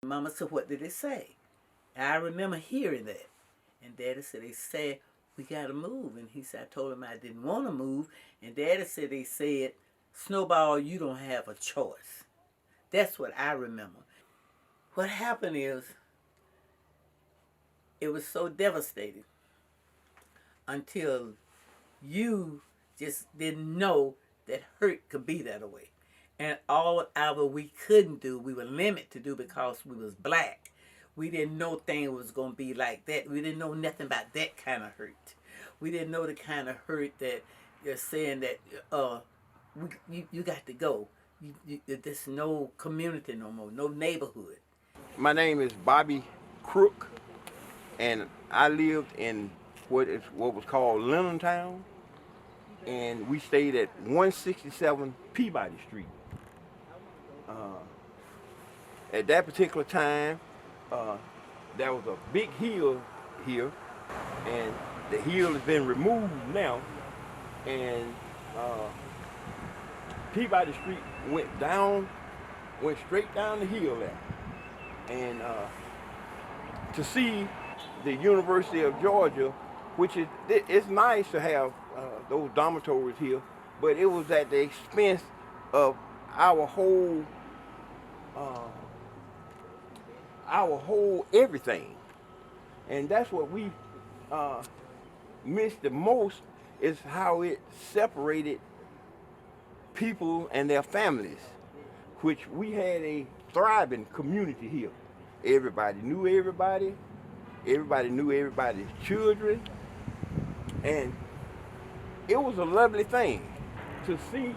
Mama said, what did it say? And I remember hearing that. And Daddy said, they said, we got to move. And he said, I told him I didn't want to move. And Daddy said, they said, Snowball, you don't have a choice. That's what I remember. What happened is, it was so devastating until you just didn't know that hurt could be that way. And all we couldn't do, we were limited to do because we was black. We didn't know things was going to be like that. We didn't know nothing about that kind of hurt. We didn't know the kind of hurt that you're saying that you got to go. There's no community no more, no neighborhood. My name is Bobby Crook, and I lived in what was called Linnentown, and we stayed at 167 Peabody Street. At that particular time, there was a big hill here, and the hill has been removed now, and Peabody Street went straight down the hill there. And to see the University of Georgia, which it's nice to have those dormitories here, but it was at the expense of our whole everything. And that's what we missed the most, is how it separated people and their families, which we had a thriving community here. Everybody knew everybody. Everybody knew everybody's children. And it was a lovely thing to see.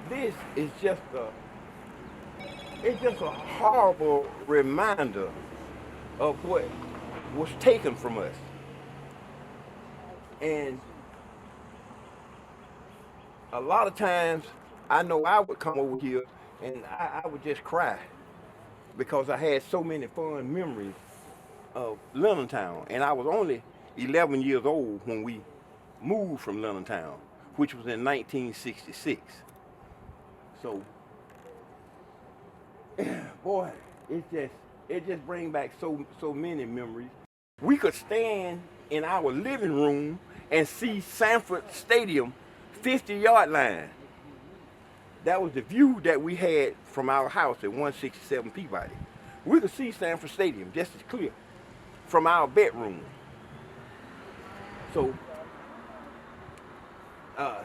This is just a horrible reminder of what was taken from us. And a lot of times, I know I would come over here and I would just cry because I had so many fond memories of Linnentown. And I was only 11 years old when we moved from Linnentown, which was in 1966. So, boy, it just brings back so many memories. We could stand in our living room and see Sanford Stadium 50-yard line. That was the view that we had from our house at 167 Peabody. We could see Sanford Stadium just as clear from our bedroom. So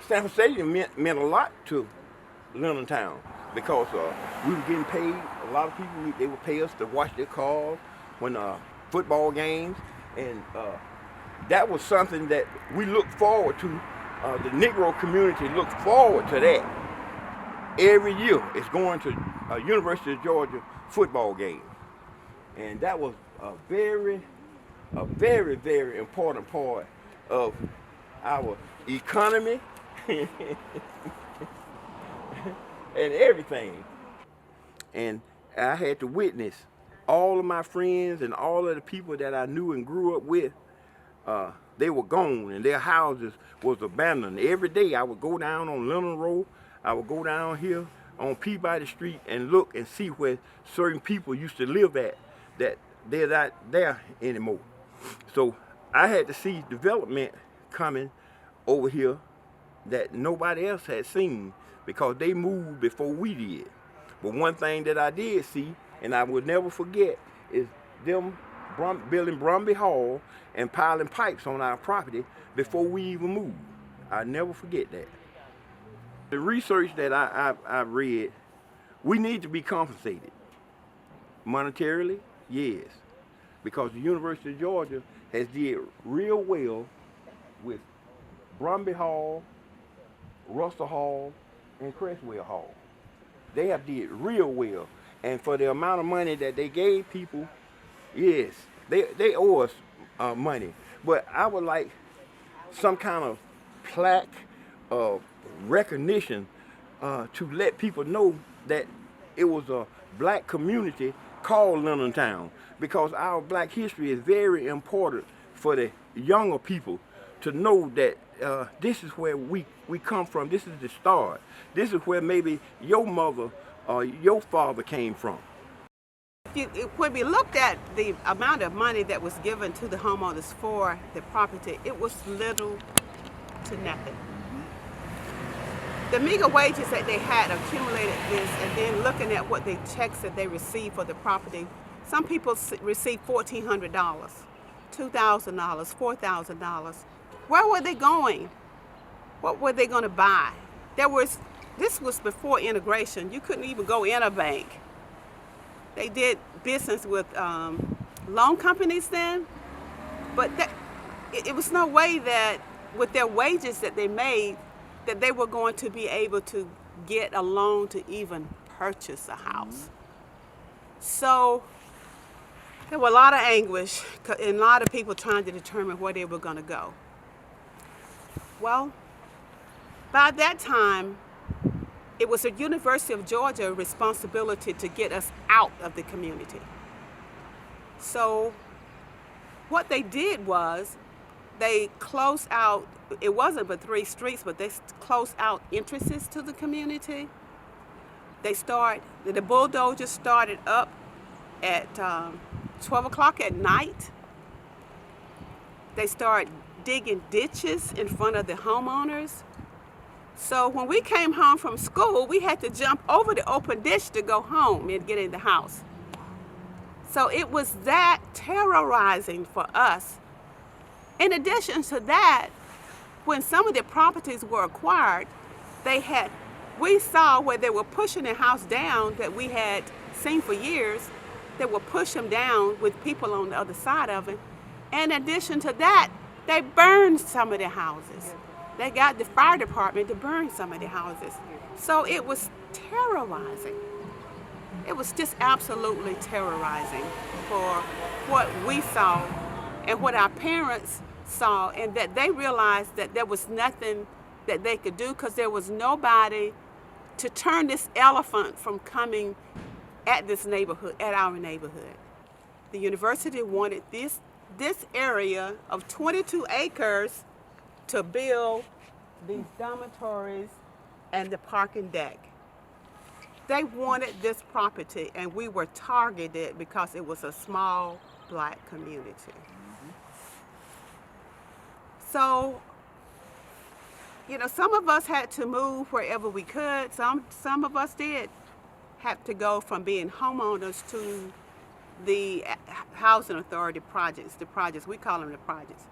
Sanford Stadium meant a lot to Linnentown because we were getting paid. A lot of people, they would pay us to watch their cars when football games, and that was something that we looked forward to. The Negro community looked forward to that. Every year it's going to a University of Georgia football game. And that was a very, very important part of our economy and everything. And I had to witness all of my friends and all of the people that I knew and grew up with, they were gone and their houses was abandoned. Every day I would go down on Lennon Road, I would go down here on Peabody Street and look and see where certain people used to live at, that they're not there anymore. So I had to see development coming over here that nobody else had seen because they moved before we did. But one thing that I did see, and I will never forget, is them building Brumby Hall and piling pipes on our property before we even moved. I'll never forget that. The research that I read, we need to be compensated. Monetarily, yes, because the University of Georgia has did real well with Brumby Hall, Russell Hall, and Cresswell Hall. They have did real well, and for the amount of money that they gave people, yes, they owe us money. But I would like some kind of plaque of recognition to let people know that it was a black community called Linnentown, because our black history is very important for the younger people to know that this is where we come from. This is the start. This is where maybe your mother or your father came from. when we looked at the amount of money that was given to the homeowners for the property, it was little to nothing. The meager wages that they had accumulated this, and then looking at what the checks that they received for the property, some people received $1,400, $2,000, $4,000. Where were they going? What were they going to buy? This was before integration. You couldn't even go in a bank. They did business with loan companies then, but it was no way that with their wages that they made, that they were going to be able to get a loan to even purchase a house. So there were a lot of anguish and a lot of people trying to determine where they were going to go. Well, by that time, it was the University of Georgia's responsibility to get us out of the community. So what they did was they closed out, it wasn't but 3 streets, but they closed out entrances to the community. The bulldozers started up at 12 o'clock at night. They started digging ditches in front of the homeowners. So when we came home from school, we had to jump over the open ditch to go home and get in the house. So it was that terrorizing for us. In addition to that, when some of the properties were acquired, we saw where they were pushing the house down that we had seen for years. They would push them down with people on the other side of it. In addition to that, they burned some of the houses. They got the fire department to burn some of the houses. So it was terrorizing. It was just absolutely terrorizing for what we saw and what our parents saw, and that they realized that there was nothing that they could do because there was nobody to turn this elephant from coming at this neighborhood, at our neighborhood. The university wanted this area of 22 acres to build these dormitories and the parking deck. They wanted this property, and we were targeted because it was a small Black community. So, some of us had to move wherever we could. Some of us did have to go from being homeowners to the housing authority projects, we call them the projects.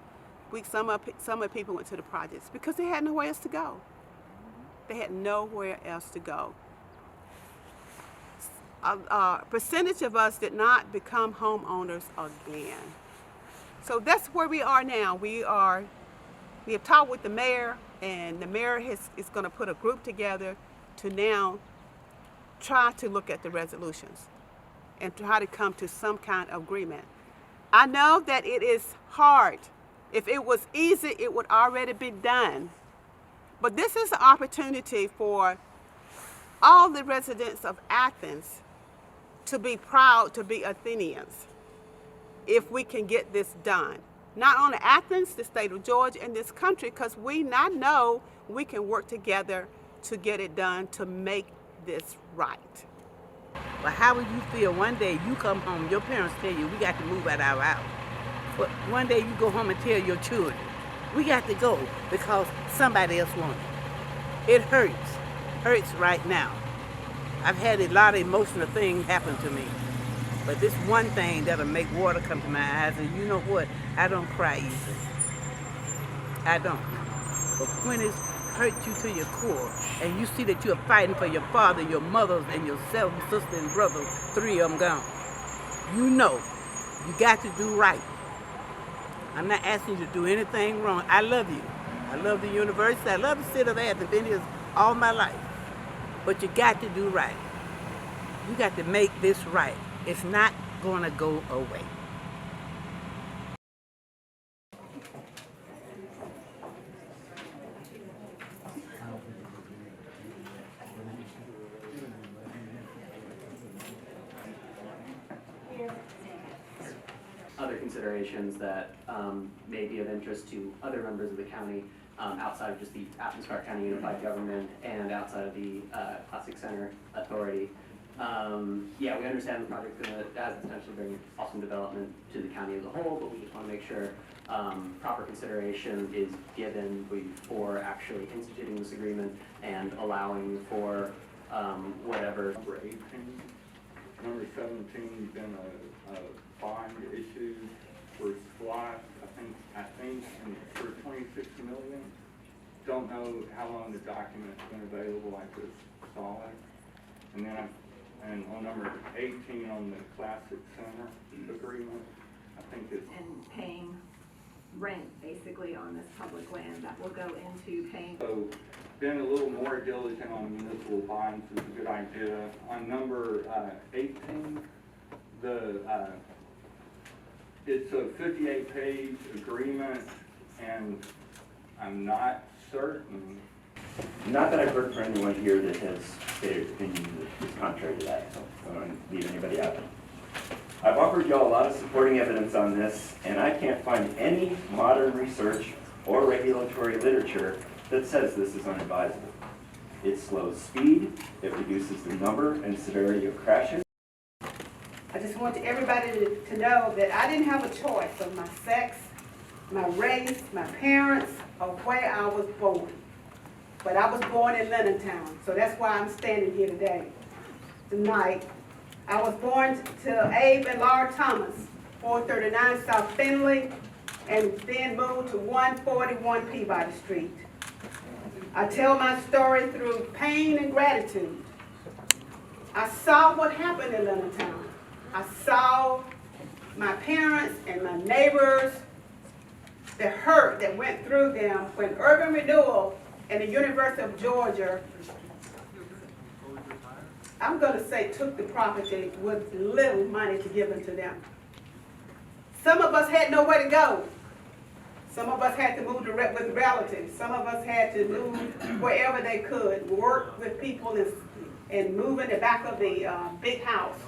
Some of the people went to the projects because they had nowhere else to go. They had nowhere else to go. A percentage of us did not become homeowners again. So that's where we are now. We have talked with the mayor, and the mayor is going to put a group together to now try to look at the resolutions and try to come to some kind of agreement. I know that it is hard. If it was easy, it would already be done. But this is an opportunity for all the residents of Athens to be proud to be Athenians if we can get this done. Not only Athens, the state of Georgia, and this country, because we now know we can work together to get it done to make this right. But how would you feel one day you come home, your parents tell you, we got to move out our house. But one day you go home and tell your children, we got to go because somebody else wants it. It hurts right now. I've had a lot of emotional things happen to me. But this one thing that'll make water come to my eyes, and you know what? I don't cry easily. I don't. But when it's hurt you to your core, and you see that you're fighting for your father, your mothers, and your 7 sisters and brothers, 3 of them gone, you know you got to do right. I'm not asking you to do anything wrong. I love you. I love the university. I love the city of Athens. Been here all my life. But you got to do right. You got to make this right. It's not going to go away. Other considerations that may be of interest to other members of the county outside of just the Athens-Clarke County Unified Government and outside of the Classic Center Authority Yeah, we understand the project's has the potential to bring awesome development to the county as a whole, but we just want to make sure proper consideration is given before actually instituting this agreement and allowing for whatever. Number 18, number 17, been a bond issued for SWAT, I think for 26 million. Don't know how long the document's been available. I just saw it. And then and on number 18 on the Classic Center agreement, I think it's and paying rent basically on this public land that will go into paying. so been a little more diligent on municipal bonds is a good idea. On number 18, it's a 58-page agreement, and I'm not certain. Not that I've heard from anyone here that has stated an opinion that is contrary to that, so I don't want to leave anybody out. I've offered y'all a lot of supporting evidence on this, and I can't find any modern research or regulatory literature that says this is unadvisable. It slows speed, it reduces the number and severity of crashes. I just want everybody to know that I didn't have a choice of my sex, my race, my parents, or where I was born. But I was born in Linnentown, so that's why I'm standing here tonight. I was born to Abe and Laura Thomas, 439 South Finley, and then moved to 141 Peabody Street. I tell my story through pain and gratitude. I saw what happened in Linnentown. I saw my parents and my neighbors, the hurt that went through them when Urban Renewal and the University of Georgia, I'm going to say, took the property with little money to give them to them. Some of us had nowhere to go. Some of us had to move with relatives. Some of us had to move wherever they could, work with people and move in the back of the big house.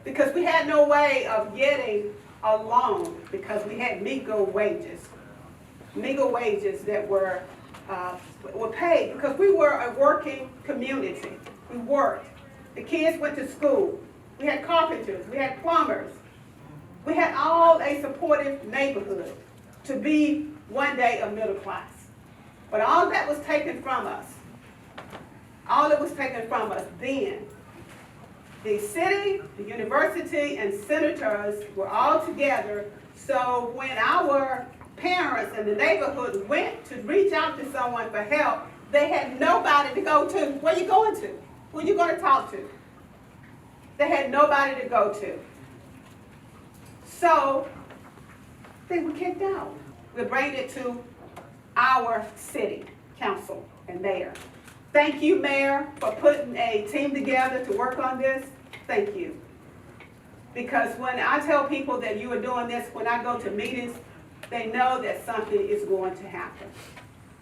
Because we had no way of getting a loan because we had meager wages that were paid because we were a working community. We worked. The kids went to school. We had carpenters. We had plumbers. We had all a supportive neighborhood to be one day a middle class. But all that was taken from us. All that was taken from us then. The city, the university, and senators were all together. So when our parents and the neighborhood went to reach out to someone for help, they had nobody to go to. Where are you going to? Who are you going to talk to? They had nobody to go to. So they were kicked out. We bring it to our city council and mayor. Thank you, Mayor, for putting a team together to work on this. Thank you. Because when I tell people that you are doing this, when I go to meetings, they know that something is going to happen.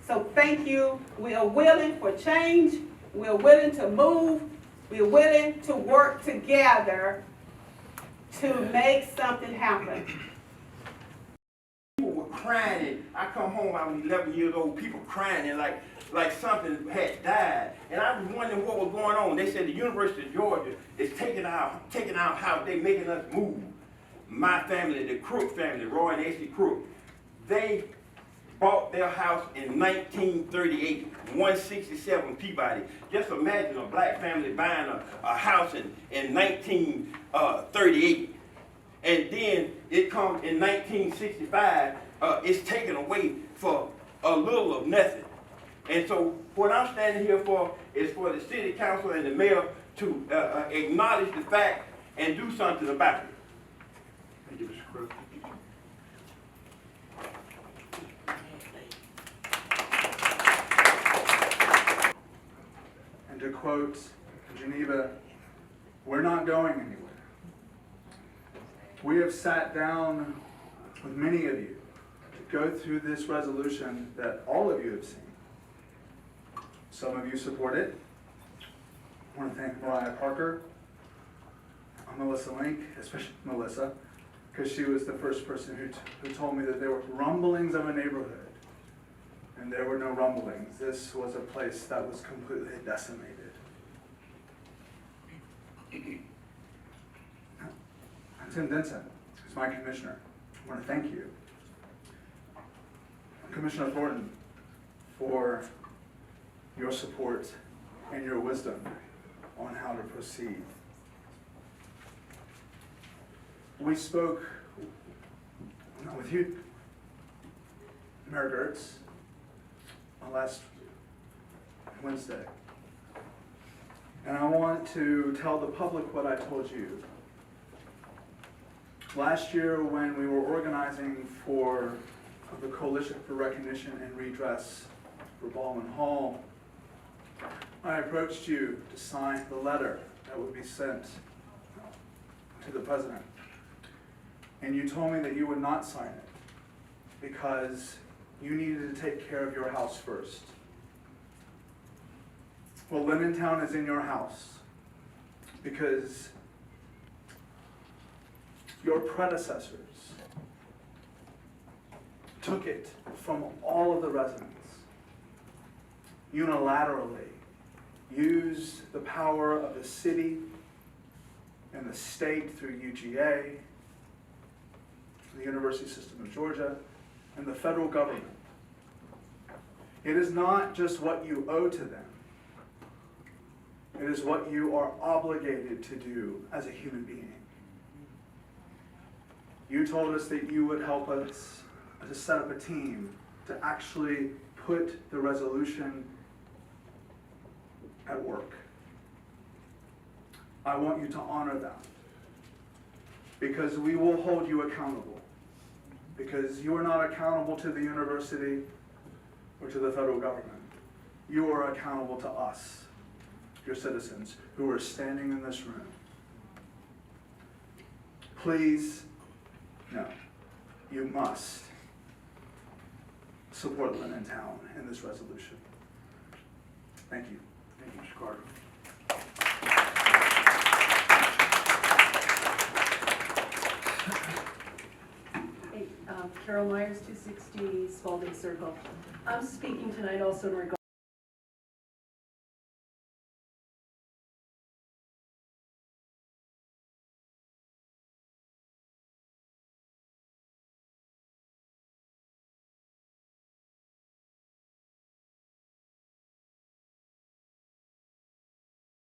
So thank you. We are willing for change. We are willing to move. We are willing to work together to make something happen. People were crying. I come home, I was 11 years old, people crying and like something had died. And I was wondering what was going on. They said the University of Georgia is taking our house, they making us move. My family, the Crook family, Roy and Ashley Crook, they bought their house in 1938, 167 Peabody. Just imagine a black family buying a house in 1938. And then it comes in 1965, it's taken away for a little of nothing. And so what I'm standing here for is for the city council and the mayor to acknowledge the fact and do something about it. Thank you, Mr. Crook. And to quote Geneva, we're not going anywhere. We have sat down with many of you to go through this resolution that all of you have seen. Some of you support it. I want to thank Mariah Parker, Melissa Link, especially Melissa, because she was the first person who told me that there were rumblings of a neighborhood. And there were no rumblings. This was a place that was completely decimated. Tim Denson is my commissioner. I want to thank you, Commissioner Thornton, for your support and your wisdom on how to proceed. We spoke with you, Mayor Gertz, on last Wednesday. And I want to tell the public what I told you. Last year, when we were organizing for the Coalition for Recognition and Redress for Baldwin Hall, I approached you to sign the letter that would be sent to the president. And you told me that you would not sign it because you needed to take care of your house first. Well, Linnentown is in your house because your predecessors took it from all of the residents, unilaterally used the power of the city and the state through UGA, the University System of Georgia, and the federal government. It is not just what you owe to them. It is what you are obligated to do as a human being. You told us that you would help us to set up a team to actually put the resolution at work. I want you to honor that because we will hold you accountable. Because you are not accountable to the university or to the federal government. You are accountable to us, your citizens, who are standing in this room. Please, no, you must support Linnentown in this resolution. Thank you. Thank you, Mr. Carter. Carol Myers, 260 Spalding Circle. I'm speaking tonight also in regard